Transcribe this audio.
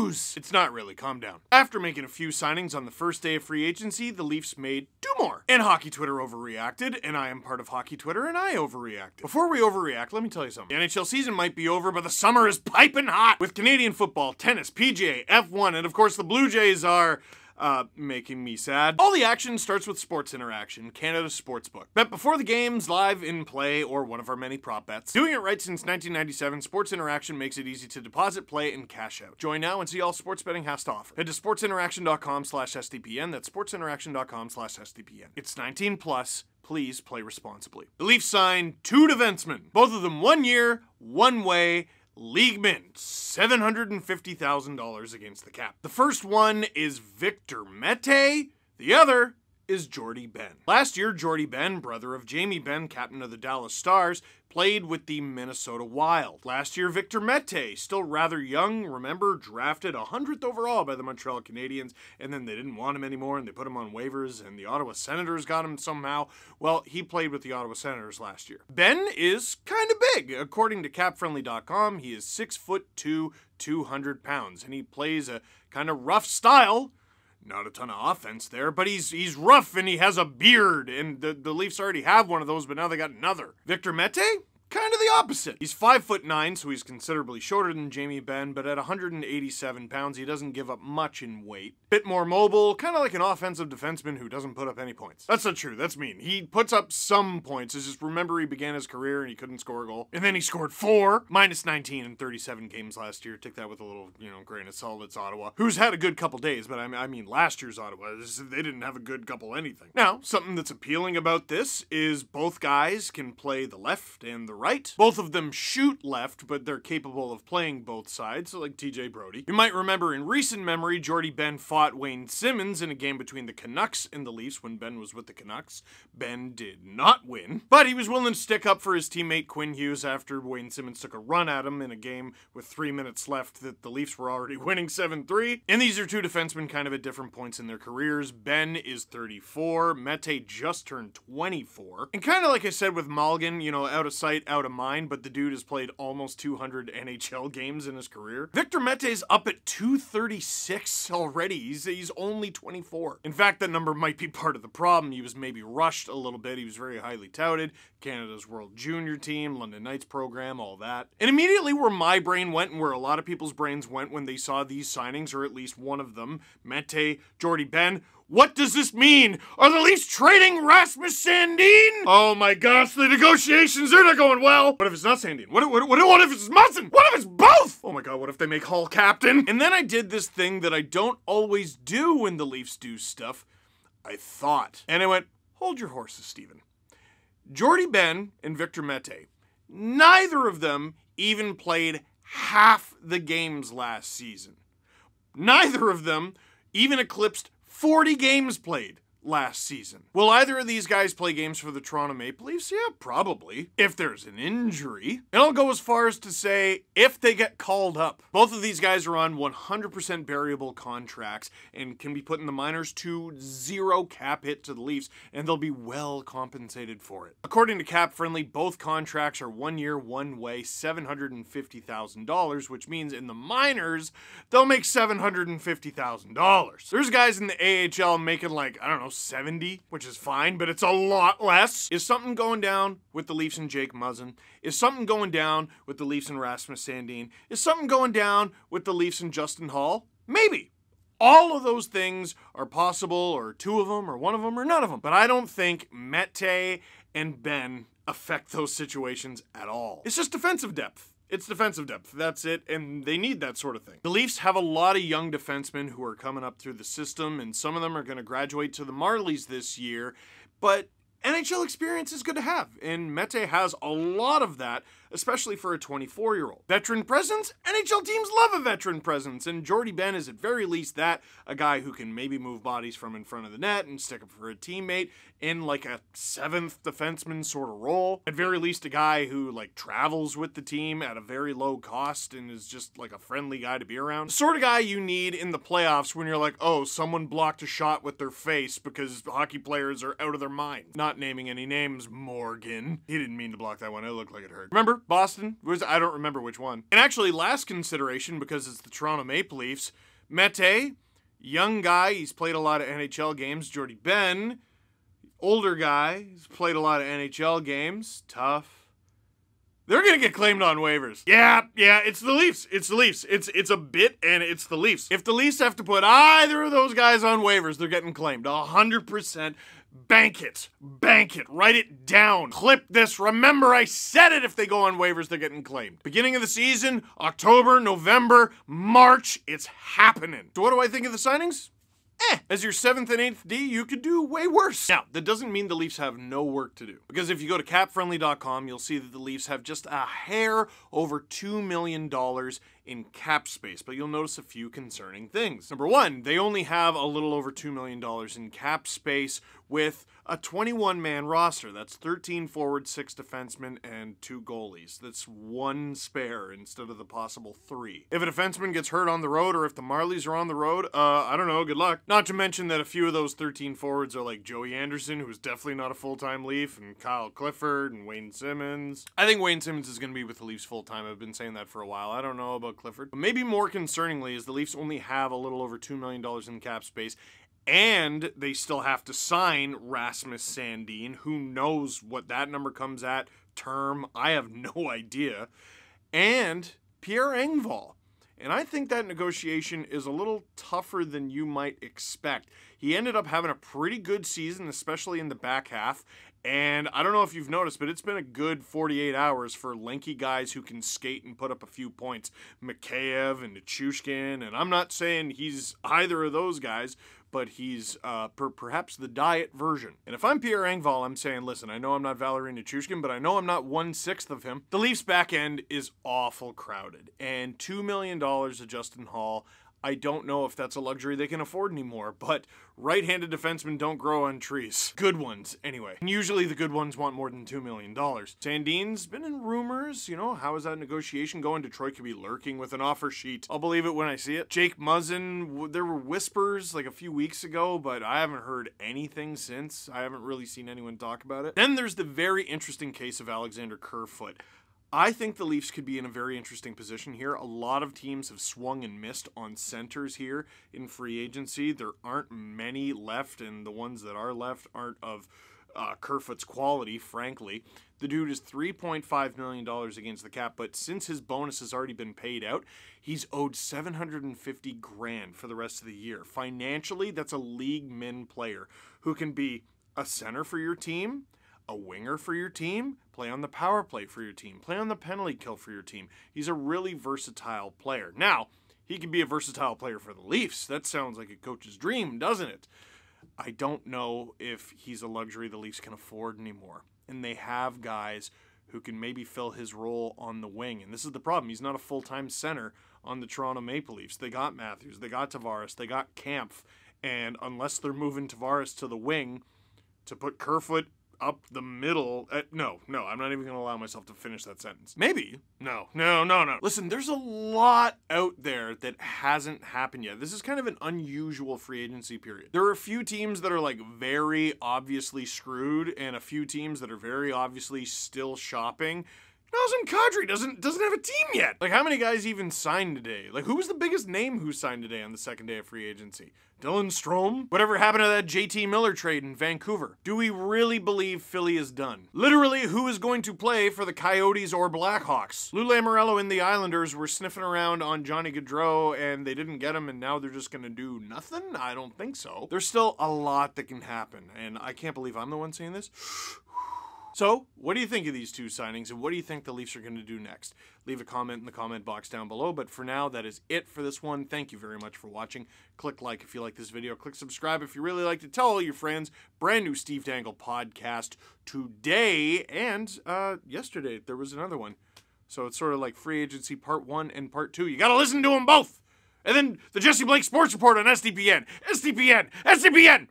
news! It's not really, calm down. After making a few signings on the first day of free agency, the Leafs made 2 more. And Hockey Twitter overreacted, and I am part of Hockey Twitter, and I overreacted. Before we overreact, let me tell you something. The NHL season might be over, but the summer is piping hot! With Canadian football, tennis, PGA, F1, and of course the Blue Jays are making me sad. All the action starts with Sports Interaction, Canada's sportsbook. Bet before the games, live, in play, or one of our many prop bets. Doing it right since 1997, Sports Interaction makes it easy to deposit, play, and cash out. Join now and see all sports betting has to offer. Head to sportsinteraction.com/SDPN. That's sportsinteraction.com/SDPN. It's 18 plus. Please play responsibly. The Leafs signed 2 defensemen. Both of them 1 year, one way, league mint, $750,000 against the cap. The first one is Victor Mete. The other is Jordie Benn. Last year, Jordie Benn, brother of Jamie Benn, captain of the Dallas Stars, played with the Minnesota Wild. Last year, Victor Mete, still rather young, remember, drafted 100th overall by the Montreal Canadiens, and then they didn't want him anymore, and they put him on waivers, and the Ottawa Senators got him somehow. Well, he played with the Ottawa Senators last year. Benn is kind of big. According to CapFriendly.com, he is 6'2", 200 pounds, and he plays a kind of rough style. Not a ton of offense there, but he's rough and he has a beard, and the Leafs already have one of those, but now they got another. Victor Mete? Kind of the opposite. He's 5'9", so he's considerably shorter than Jamie Benn, but at 187 pounds, he doesn't give up much in weight. Bit more mobile, kind of like an offensive defenseman who doesn't put up any points. That's not true, that's mean. He puts up some points. It's just, remember, he began his career and he couldn't score a goal. And then he scored 4, minus 19 in 37 games last year. Take that with a little, grain of salt. It's Ottawa, who's had a good couple days, but I mean last year's Ottawa, they didn't have a good couple anything. Now, something that's appealing about this is both guys can play the left and the right. Both of them shoot left, but they're capable of playing both sides, so like TJ Brody. You might remember in recent memory, Jordie Benn fought Wayne Simmons in a game between the Canucks and the Leafs when Benn was with the Canucks. Benn did not win, but he was willing to stick up for his teammate Quinn Hughes after Wayne Simmons took a run at him in a game with 3 minutes left that the Leafs were already winning 7-3. And these are 2 defensemen kind of at different points in their careers. Benn is 34, Mete just turned 24. And kind of like I said with Malgin, out of sight, out of mind, but the dude has played almost 200 NHL games in his career. Victor Mete's up at 236 already. He's only 24. In fact, that number might be part of the problem. He was maybe rushed a little bit. He was very highly touted. Canada's World Junior team, London Knights program, all that. And immediately where my brain went and where a lot of people's brains went when they saw these signings, or at least one of them, Mete, Jordie Benn, what does this mean? Are the Leafs trading Rasmus Sandin? Oh my gosh, the negotiations, they're not going well. What if it's not Sandin? What if it's Munson? What if it's both? Oh my god, what if they make Hall captain? And then I did this thing that I don't always do when the Leafs do stuff. I thought. And I went, hold your horses, Steven. Jordie Benn and Victor Mete, neither of them even played half the games last season. Neither of them even eclipsed 40 games played last season. Will either of these guys play games for the Toronto Maple Leafs? Yeah, probably. If there's an injury. And I'll go as far as to say, if they get called up. Both of these guys are on 100% variable contracts and can be put in the minors to 0 cap hit to the Leafs, and they'll be well compensated for it. According to Cap Friendly, both contracts are 1 year, one way, $750,000, which means in the minors, they'll make $750,000. There's guys in the AHL making like, I don't know, 70, which is fine, but it's a lot less. Is something going down with the Leafs and Jake Muzzin? Is something going down with the Leafs and Rasmus Sandin? Is something going down with the Leafs and Justin Hall? Maybe. All of those things are possible, or 2 of them, or 1 of them, or none of them. But I don't think Mete and Benn affect those situations at all. It's just defensive depth. It's defensive depth, that's it, and they need that sort of thing. The Leafs have a lot of young defensemen who are coming up through the system, and some of them are going to graduate to the Marlies this year, but NHL experience is good to have, and Mete has a lot of that, especially for a 24-year-old. Veteran presence? NHL teams love a veteran presence, and Jordie Benn is at very least that, a guy who can maybe move bodies from in front of the net and stick up for a teammate in like a 7th defenseman sort of role. At very least a guy who like travels with the team at a very low cost and is just like a friendly guy to be around. The sort of guy you need in the playoffs when you're like, oh, someone blocked a shot with their face because hockey players are out of their mind. Not naming any names, Morgan. He didn't mean to block that one, it looked like it hurt. Remember? Boston? I don't remember which one. And actually, last consideration, because it's the Toronto Maple Leafs, Mete, young guy, he's played a lot of NHL games. Jordie Benn, older guy, he's played a lot of NHL games. Tough. They're going to get claimed on waivers. Yeah, it's the Leafs. It's the Leafs. It's a bit, and it's the Leafs. If the Leafs have to put either of those guys on waivers, they're getting claimed. 100%. Bank it. Bank it. Write it down. Clip this. Remember, I said it. If they go on waivers, they're getting claimed. Beginning of the season, October, November, March, it's happening. So what do I think of the signings? As your 7th and 8th D, you could do way worse. Now, that doesn't mean the Leafs have no work to do. Because if you go to capfriendly.com, you'll see that the Leafs have just a hair over $2 million in cap space. But you'll notice a few concerning things. Number one, they only have a little over $2 million in cap space with a 21-man roster. That's 13 forwards, 6 defensemen, and 2 goalies. That's 1 spare instead of the possible 3. If a defenseman gets hurt on the road, or if the Marlies are on the road, I don't know, good luck. Not to mention that a few of those 13 forwards are like Joey Anderson, who's definitely not a full-time Leaf, and Kyle Clifford, and Wayne Simmons. I think Wayne Simmons is going to be with the Leafs full-time. I've been saying that for a while. I don't know about Clifford. But maybe more concerningly is the Leafs only have a little over $2 million in cap space, and they still have to sign Rasmus Sandin. Who knows what that number comes at term? I have no idea. And Pierre Engvall. And I think that negotiation is a little tougher than you might expect. He ended up having a pretty good season, especially in the back half. And I don't know if you've noticed, but it's been a good 48 hours for lanky guys who can skate and put up a few points. Mikheyev and Nichushkin, and I'm not saying he's either of those guys, but he's perhaps the diet version. And if I'm Pierre Engvall, I'm saying, listen, I know I'm not Valeri Nichushkin, but I know I'm not 1/6 of him. The Leafs back end is awful crowded, and $2 million of Justin Holl, I don't know if that's a luxury they can afford anymore, but right-handed defensemen don't grow on trees. Good ones, anyway. And usually the good ones want more than $2 million. Sandin's been in rumors, you know, how is that negotiation going? Detroit could be lurking with an offer sheet. I'll believe it when I see it. Jake Muzzin, there were whispers like a few weeks ago, but I haven't heard anything since. I haven't really seen anyone talk about it. Then there's the very interesting case of Alexander Kerfoot. I think the Leafs could be in a very interesting position here. A lot of teams have swung and missed on centers here in free agency. There aren't many left, and the ones that are left aren't of Kerfoot's quality, frankly. The dude is $3.5 million against the cap, but since his bonus has already been paid out, he's owed $750,000 for the rest of the year. Financially, that's a league min player who can be a center for your team, a winger for your team, play on the power play for your team, play on the penalty kill for your team. He's a really versatile player. Now, he can be a versatile player for the Leafs. That sounds like a coach's dream, doesn't it? I don't know if he's a luxury the Leafs can afford anymore. And they have guys who can maybe fill his role on the wing. And this is the problem. He's not a full-time center on the Toronto Maple Leafs. They got Matthews, they got Tavares, they got Kampf. And unless they're moving Tavares to the wing to put Kerfoot up the middle. No, I'm not even going to allow myself to finish that sentence. Maybe. No. Listen, there's a lot out there that hasn't happened yet. This is kind of an unusual free agency period. There are a few teams that are like very obviously screwed and a few teams that are very obviously still shopping. Nazem Kadri doesn't have a team yet. Like, how many guys even signed today? Like, who was the biggest name who signed today on the second day of free agency? Dylan Strome? Whatever happened to that JT Miller trade in Vancouver? Do we really believe Philly is done? Literally, who is going to play for the Coyotes or Blackhawks? Lou Lamoriello and the Islanders were sniffing around on Johnny Gaudreau, and they didn't get him, and now they're just going to do nothing? I don't think so. There's still a lot that can happen, and I can't believe I'm the one saying this. So, what do you think of these two signings, and what do you think the Leafs are going to do next? Leave a comment in the comment box down below, but for now, that is it for this one. Thank you very much for watching. Click like if you like this video. Click subscribe if you really like to. Tell all your friends. Brand new Steve Dangle podcast today, and yesterday there was another one. So it's sort of like free agency part 1 and part 2. You got to listen to them both! And then the Jesse Blake Sports Report on SDPN. SDPN! SDPN!